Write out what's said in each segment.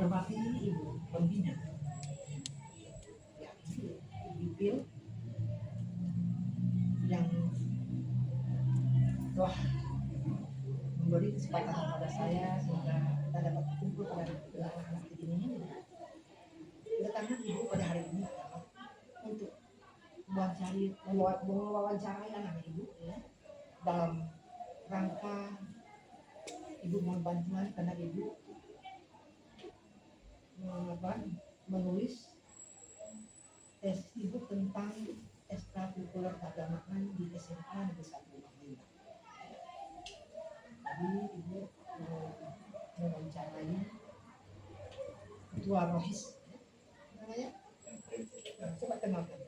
hormati Ibu Pembina ya, Bipil yang telah memberi kesempatan kepada saya sehingga kita dapat berkumpul pada anak-anak ini. Kedatangan Ibu pada hari ini adalah untuk mewawancarai anak Ibu ya, dalam rangka Ibu mohon bantuan karena Ibu menulis tes Ibu tentang ekstrakurikuler keagamaan di SMA Negeri 1 Bangli. Jadi Ibu mewawancarai Ketua Rohis namanya. Coba kenalkan.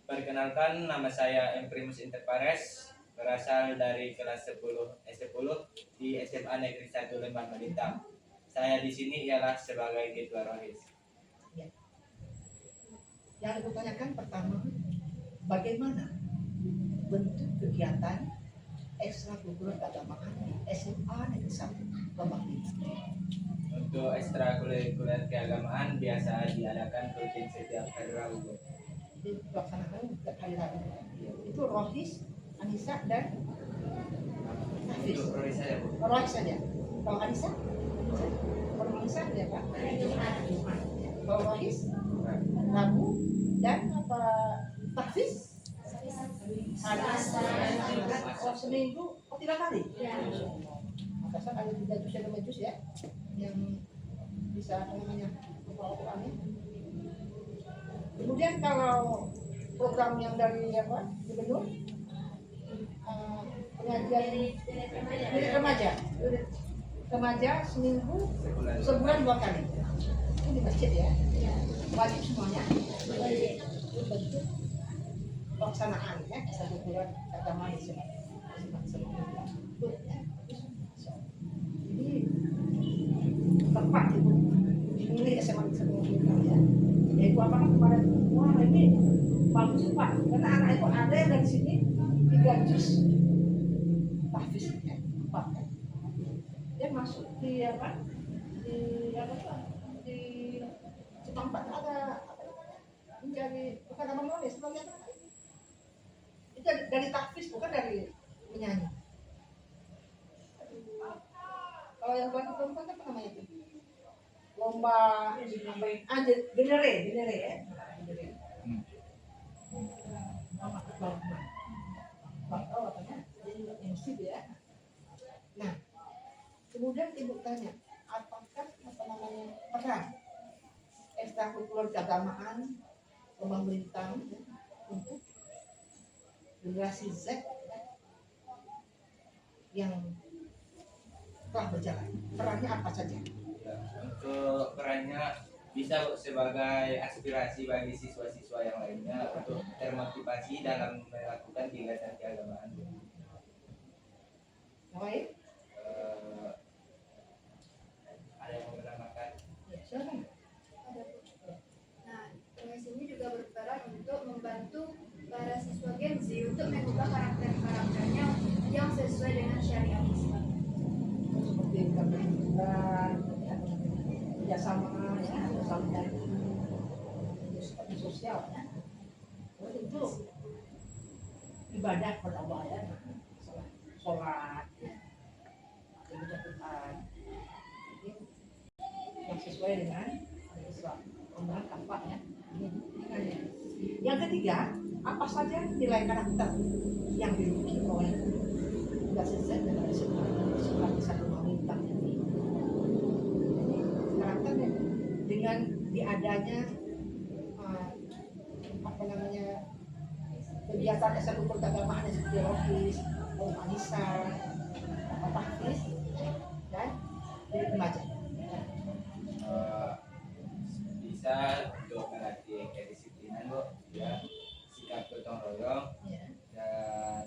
Perkenalkan, nama saya Emprimus Interpares, berasal dari kelas 10 S10 di SMA Negeri 1 Lembah Melintang. Saya di sini ialah sebagai Ketua Rohis. Ya. Yang aku tanyakan pertama, bagaimana bentuk kegiatan ekstrakurikuler keagamaan di SMA Negeri 1 Lembah Melintang? Untuk ekstrakurikuler keagamaan biasa diadakan rutin setiap hari Rabu. Dilaksanakan setiap hari Rabu. Itu Rohis, Anissa dan Hafiz. Untuk Rohis saja, Bu. Rohis saja. Kalau Anissa? Kalau Anissa ya Pak? Jumat. Kalau Rohis? Rabu dan apa? Hafiz? Oh, seminggu? Oh, 3 kali? Ya. Maka ada 3 juz ada majus ya, yang bisa apa namanya Al-Qurannya. Kemudian kalau program yang dari apa gubernur pengajian unit remaja seminggu sebulan 2 kali itu di masjid ya, wajib semuanya. Itu bentuk pelaksanaan ya ekstrakurikuler keagamaan di sini. Jadi tepat itu dimilih SMA ya. Yaitu apa kan kemarin, wah ini bagus Pak, karena anak itu ada yang dari sini 3 juz tahfiz ya, 4 ya. Dia masuk di apa? Di apa tuh? Di Jepang Pak ada apa namanya? Menjadi bukan nama nulis, sebagai apa? Itu dari tahfiz bukan dari menyanyi. Kalau yang perempuan apa namanya itu? Lomba genere ya. Oh, katanya MC ya. Nah, kemudian Ibu tanya, apakah apa namanya peran ekstrakurikuler keagamaan Lembah Melintang untuk generasi Z yang telah berjalan, perannya apa saja? Untuk perannya bisa sebagai aspirasi bagi siswa-siswa yang lainnya untuk termotivasi dalam melakukan kegiatan keagamaan. Baik. Ada yang mau menambahkan? Ya, silakan. Nah, tugas ini juga berperan untuk membantu para siswa Gen Z untuk mengubah karakternya yang sesuai dengan syariat Islam. Seperti keberhasilan, kerjasama, ya, bersama seperti sosial, ya. Itu ibadah kepada Allah ya, sholat, baca Quran, yang sesuai dengan Islam. Kemudian kafah ya. Yang ketiga, apa saja nilai karakter yang dimiliki oleh generasi Z dan generasi satu Melintang ini? Karakternya dengan diadanya apa namanya kegiatan ekstrakurikuler keagamaan seperti Rohis, Anissa, Tahfiz dan jadi remaja. Bisa untuk melatih kedisiplinan, Bu, ya, sikap gotong royong, Ya. dan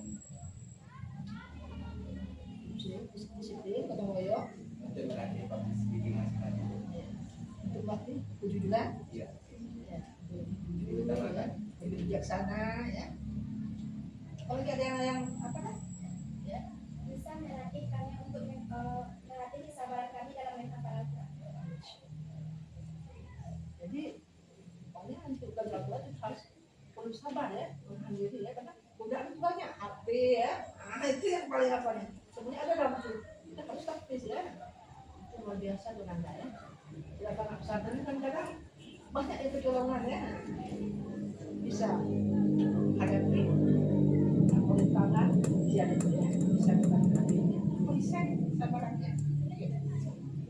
Disiplin, gotong royong, untuk melatih public speaking masing-masing. untuk melatih kejujuran, Iya. ya, jujur, ya, lebih bijaksana, ya. Kalau ada yang apa kan? Ya. Bisa melatih kami untuk melatih kesabaran kami dalam menghafal Al-Quran. makanya untuk gagah itu harus perlu sabar ya, menahan diri ya, karena godaan itu banyak, HP ya, nah itu yang paling apa nih, sebenarnya ada dalam itu, kita harus taktis ya, itu luar biasa tuh Nanda ya, kita anak pesantren kan kadang banyak itu kecolongan ya, bisa hadapi pemerintahan, ujian itu ya, bisa kita hadapi, bisa sabarannya.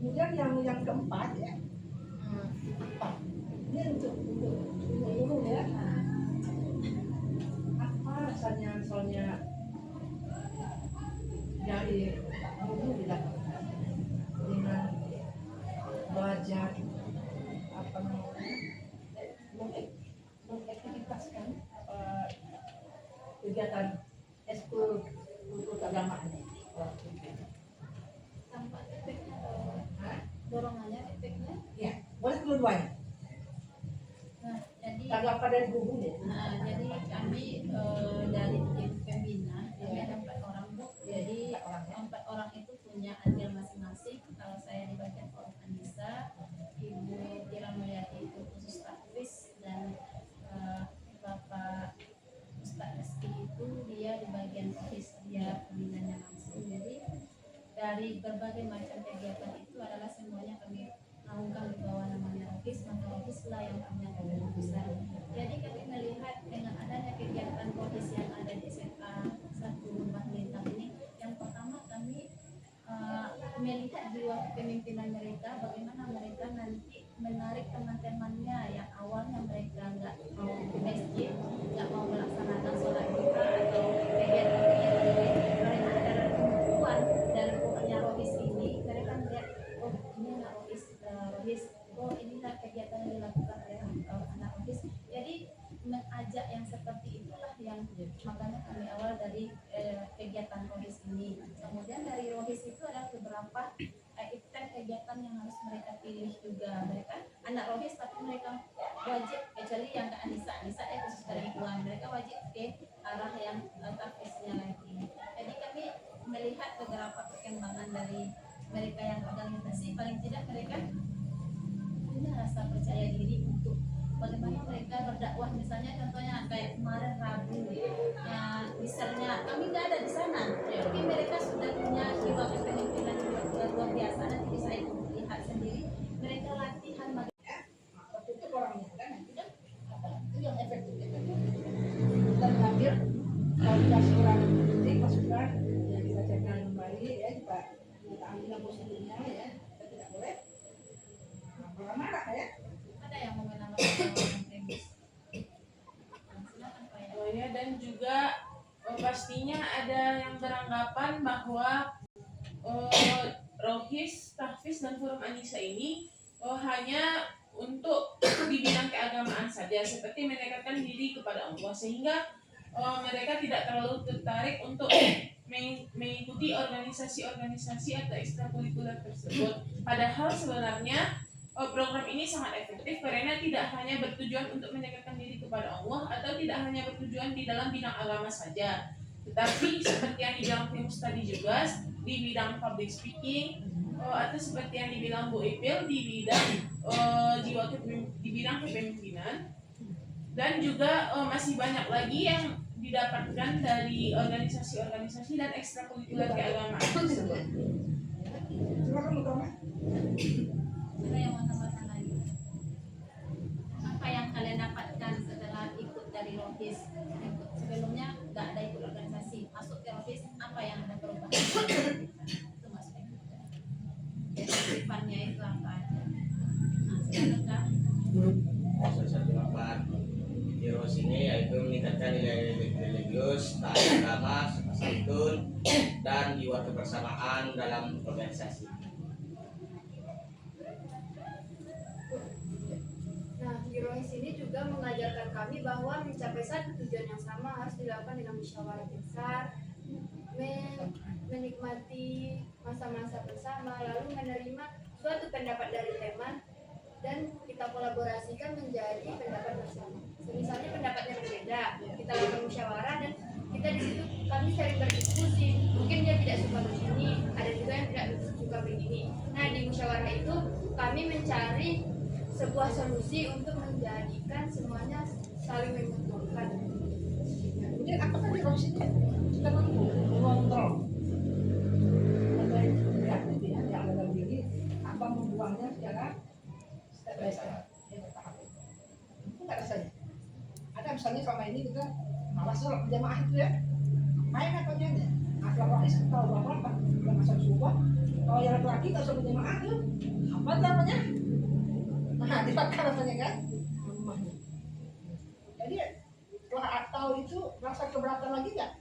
Kemudian yang keempat ya, apa? Ini untuk guru ya. Apa rasanya soalnya dari guru dilakukan dengan belajar apa namanya mengaktifkan kegiatan ekskul keagamaan ini. Tanpa efeknya dorongannya efeknya. Ya, boleh kedua-duanya. Nah, jadi Tanggapan dari guru ya. jadi kami dari tim pembina kami ada 4 orang Bu. Jadi 4 orang itu punya andil masing-masing. Kalau saya di bagian forum Anissa, Ibu Ira Mulyati itu khusus tahfiz, dan Bapak Ustaz Rizky itu dia di bagian office, dia pembinanya langsung. Jadi dari berbagai macam kegiatan itu adalah semuanya kami naungkan di bawah namanya Rohis, maka Rohis lah yang punya kewenangan besar. Jadi kami melihat dengan adanya kegiatan Rohis yang ada di SMA 1 Lembah Melintang ini, yang pertama kami melihat jiwa kepemimpinan mereka, bagaimana mereka nanti menarik teman-temannya yang awalnya mereka nggak mau ke masjid, nggak mau melaksanakan sholat duha atau kegiatan-kegiatan lain. Mereka ada kemampuan dalam pokoknya Rohis ini, mereka melihat, oh ini anak Rohis, oh inilah kegiatan yang dilakukan oleh anak Rohis. Jadi mengajak yang seperti itulah yang makanya kami awal dari kegiatan Rohis ini. Kemudian dari Rohis itu ada beberapa event kegiatan yang harus mereka pilih juga. Mereka anak Rohis tapi mereka wajib, kecuali yang ke Anissa ya khusus perempuan, mereka wajib ke arah yang tahfiznya lagi. Jadi kami melihat beberapa perkembangan dari mereka yang organisasi, paling tidak mereka punya rasa percaya diri untuk bagaimana mereka berdakwah. Misalnya contohnya kayak kemarin Rabu misalnya kami nggak ada di sana, tapi mereka sudah punya jiwa kepemimpinan luar biasa. Nanti bisa lihat sendiri mereka latihan Waktu itu orangnya kan itu yang efektif itu. Dan hadir kualitas orang penting masukan yang kita cekkan kembali ya, kita ambil yang positifnya ya, kita tidak boleh marah-marah ya. ada yang mau menambahkan premis. Silakan Pak ya. Oh ya, dan juga pastinya ada yang beranggapan bahwa Rohis, Tahfiz, dan Forum Anissa ini hanya untuk di bidang keagamaan saja, seperti mendekatkan diri kepada Allah, sehingga mereka tidak terlalu tertarik untuk mengikuti organisasi-organisasi atau ekstrakurikuler tersebut. Padahal sebenarnya program ini sangat efektif karena tidak hanya bertujuan untuk mendekatkan diri kepada Allah atau tidak hanya bertujuan di dalam bidang agama saja, tetapi seperti yang dibilang Primus tadi juga di bidang public speaking, atau seperti yang dibilang Bu Ipil di bidang di bidang kepemimpinan, dan juga masih banyak lagi yang didapatkan dari organisasi-organisasi dan ekstrakurikuler keagamaan tersebut. Silakan utama. Ada yang mau tambahkan lagi? Apa yang kalian dapatkan setelah ikut dari Rohis? Sebelumnya nggak ada ikut organisasi, masuk ke Rohis, apa yang ada perubahan? Itu maksudnya. Deskripsinya itu apa? Nah, silakan Kak. Salah satu manfaat di ROS ini yaitu meningkatkan nilai religius, taat agama, santun, dan jiwa kebersamaan dalam organisasi. Nah, di Rohis ini juga mengajarkan kami bahwa mencapai satu tujuan yang sama harus dilakukan dengan musyawarah besar, menikmati masa-masa bersama, lalu menerima suatu pendapat dari teman dan kita kolaborasikan menjadi pendapat bersama. Misalnya pendapatnya berbeda, kita lakukan musyawarah dan kita di situ kami sering berdiskusi. Mungkin dia tidak suka begini, ada juga yang tidak suka begini. Nah, di musyawarah itu kami mencari sebuah solusi untuk menjadikan saling menguntungkan. Kemudian apakah di ruang sini kita mampu mengontrol ada yang ya yang ada dalam diri apa membuangnya secara step by step ya bertahap. Itu nggak rasanya. Ada misalnya selama ini kita malas sholat berjamaah itu ya, main apa aja ya. Asal wais tahu apa kita masuk subuh. Kalau yang laki nggak usah berjamaah tuh apa namanya? Nah, dibakar namanya kan? Rumahnya. Jadi setelah tahu itu rasa keberatan lagi nggak?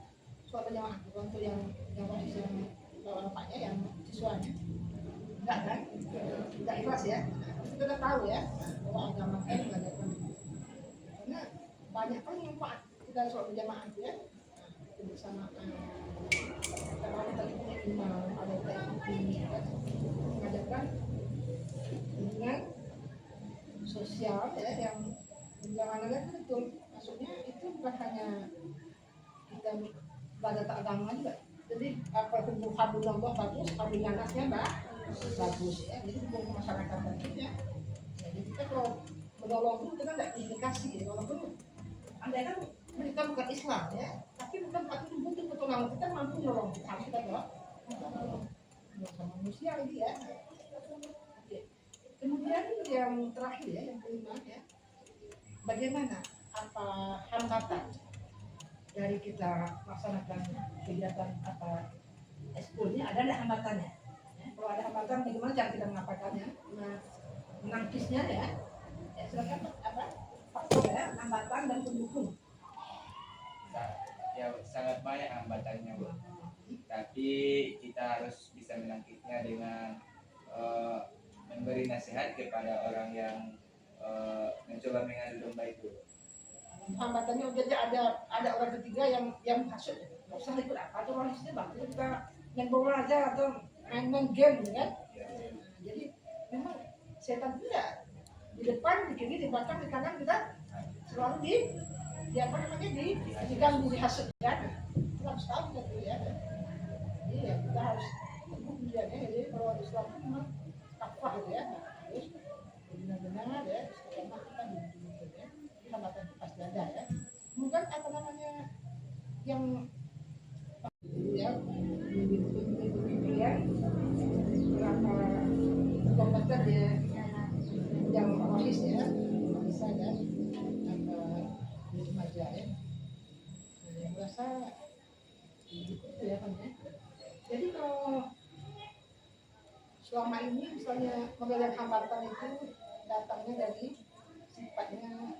Soal berjamaah untuk yang wais yang bapaknya yang siswanya. Enggak kan? Enggak ikhlas ya. Kita udah tahu ya bahwa agama kan mengajarkan. Karena banyak kan manfaat kita soal berjamaah itu ya. Kebersamaan. Kalau kita punya imam, ada teknik, mengajarkan dengan sosial ya yang jangan itu betul. Maksudnya itu bukan hanya kita pada agama juga. Jadi apa kumpul habulullah bagus, habul nanasnya bagus ya. Jadi kumpul masyarakat ya. Jadi kita kalau menolong itu kita nggak indikasi ya. Walaupun andai kan mereka bukan Islam ya, tapi bukan berarti butuh pertolongan kita mampu menolong. Kita harus kita tolong sama manusia lagi ya. Oke. Kemudian yang terakhir ya, yang kelima ya, bagaimana apa hambatan dari kita melaksanakan kegiatan apa ekskulnya, ada nggak hambatannya? Ya, kalau ada hambatan, bagaimana cara kita mengapakannya, menangkisnya ya? Ya silakan apa faktor ya, hambatan dan pendukung. Ya sangat banyak hambatannya Bu. Tapi kita harus bisa menangkisnya dengan memberi nasihat kepada orang yang mencoba mengadu domba itu. Hambatannya udah ada orang ketiga yang hasut, nggak usah ikut apa atau orang sini bang, kita main bola aja atau main game ya kan. Nah, jadi memang setan itu ya di depan, di kiri, di belakang, di kanan kita selalu di apa namanya diganggu, dihasut kan. Kita harus tahu gitu ya. Iya, kita harus teguh dia ya. Jadi kalau Islam itu memang kafah gitu ya, harus benar-benar ya istiqomah kita gitu ya. Hambatan itu pasti ada ya. Mungkin apa namanya yang ya ya berapa kompeten ya yang osis ya bisa dan apa di remaja ya. Nah, yang merasa itu ya kan ya. Jadi kalau selama ini misalnya pemilihan hambatan itu datangnya dari sifatnya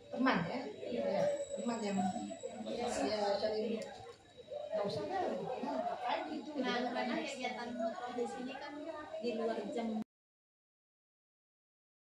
teman ya, teman yang ya cari nggak usah kan, ngapain gitu. Nah, karena kegiatan di sini kan di luar jam